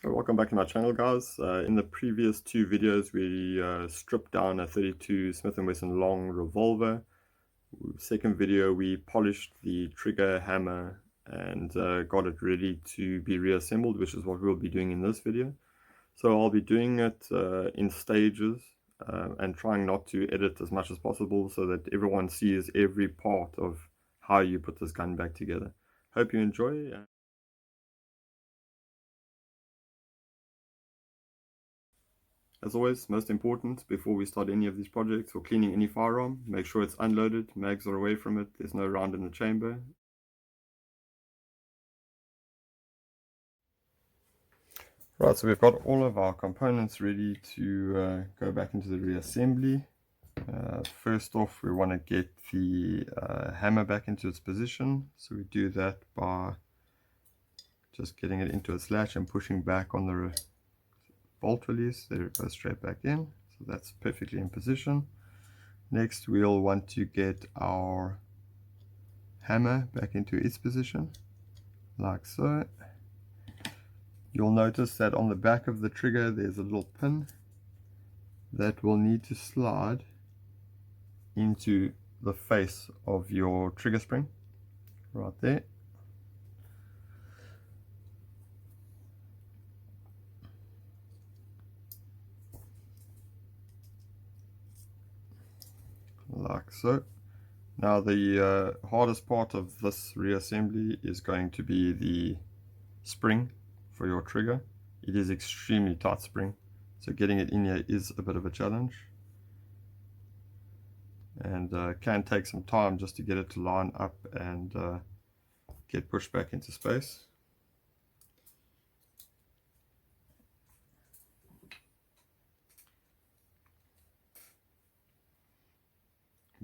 Welcome back to my channel, guys. In the previous two videos we stripped down a 32 Smith & Wesson Long Revolver. Second video we polished the trigger, hammer, and got it ready to be reassembled, which is what we'll be doing in this video. So I'll be doing it in stages and trying not to edit as much as possible so that everyone sees every part of how you put this gun back together. Hope you enjoy. As always, most important, before we start any of these projects or cleaning any firearm, make sure it's unloaded, mags are away from it, there's no round in the chamber. Right, so we've got all of our components ready to go back into the reassembly. First off, we want to get the hammer back into its position. So we do that by just getting it into a slash and pushing back on the bolt release. There it goes straight back in. So that's perfectly in position. Next, we'll want to get our hammer back into its position, like so. You'll notice that on the back of the trigger there's a little pin that will need to slide into the face of your trigger spring, right there. Like so. Now the hardest part of this reassembly is going to be the spring for your trigger. It is extremely tight spring, so getting it in here is a bit of a challenge, and can take some time just to get it to line up and get pushed back into space.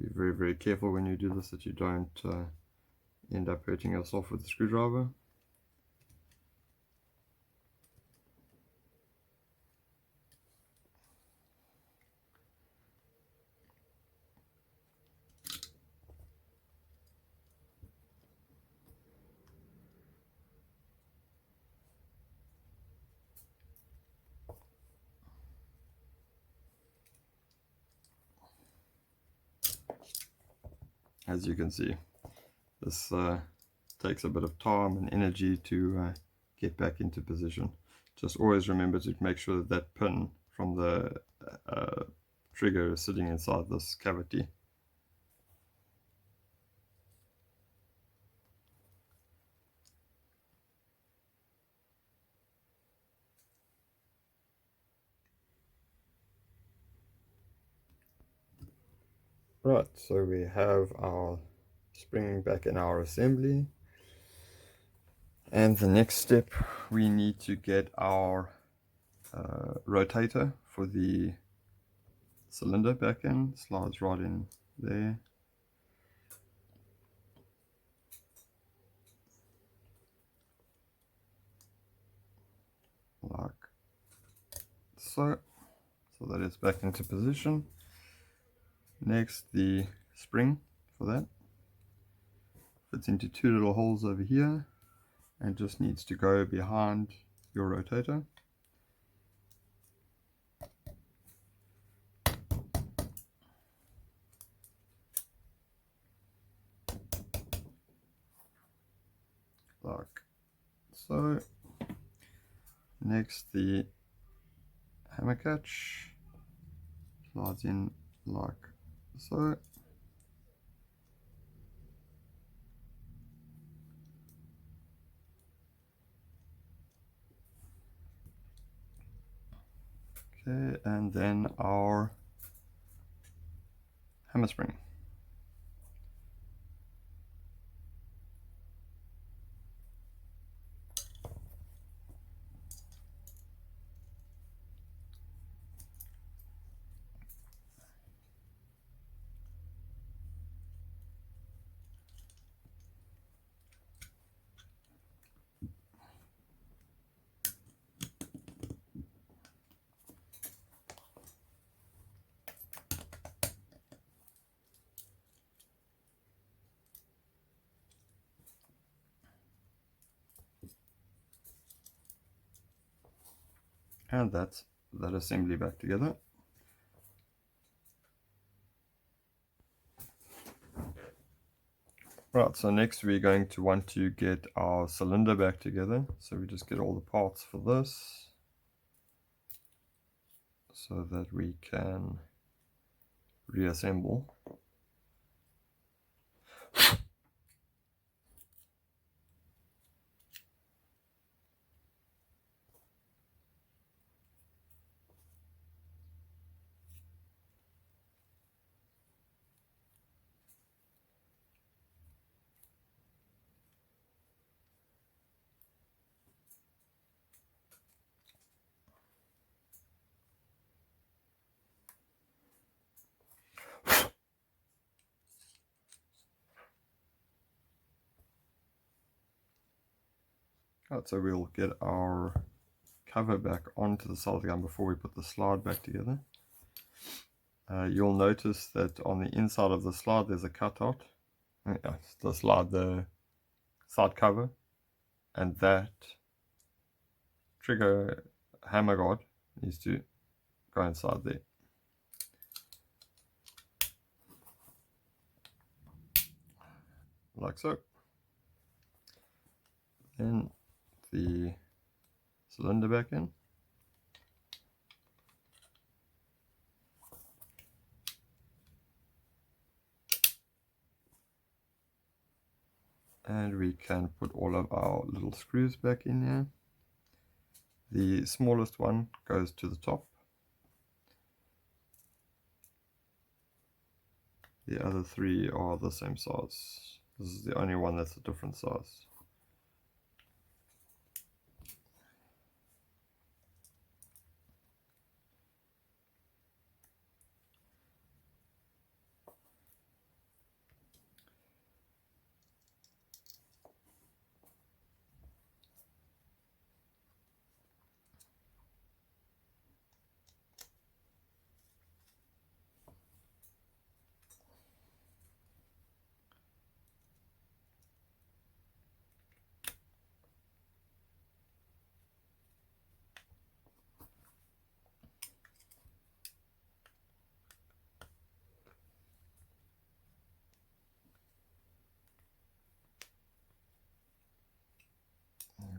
Be very, very careful when you do this that you don't end up hurting yourself with the screwdriver. As you can see, this takes a bit of time and energy to get back into position. Just always remember to make sure that that pin from the trigger is sitting inside this cavity. Right, so we have our spring back in our assembly. And the next step, we need to get our rotator for the cylinder back in. Slides right in there. Like so. So that is back into position. Next, the spring for that fits into two little holes over here and just needs to go behind your rotator. Like so. Next, the hammer catch slides in like so. Okay, and then our hammer spring. and that's that assembly back together. Right, so next we're going to want to get our cylinder back together. So we just get all the parts for this so that we can reassemble. Right, so we'll get our cover back onto the side of the gun before we put the slide back together. You'll notice that on the inside of the slide there's a cutout. The slide, the side cover, and that trigger hammer guard needs to go inside there. Like so. Then the cylinder back in. And we can put all of our little screws back in here. The smallest one goes to the top. The other three are the same size. This is the only one that's a different size.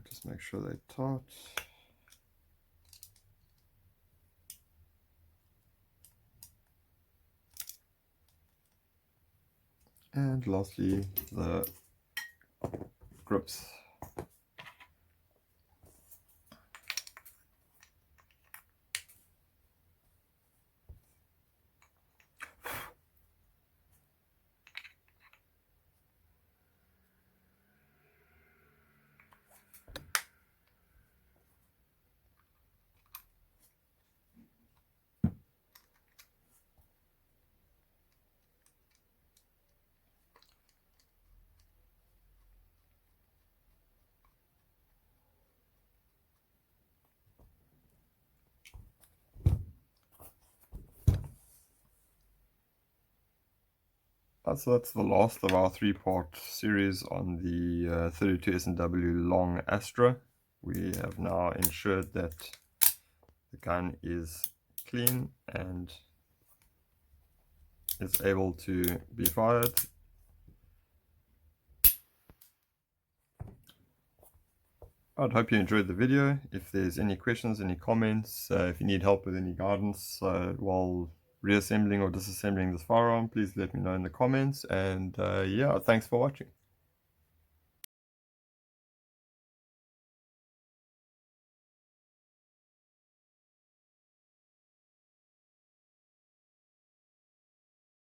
Just make sure they're taut. And lastly, the grips. So that's the last of our three-part series on the 32 S&W Long Astra. We have now ensured that the gun is clean and is able to be fired. I hope you enjoyed the video. If there's any questions, any comments, if you need help with any guidance while reassembling or disassembling this firearm, please let me know in the comments. And yeah, thanks for watching.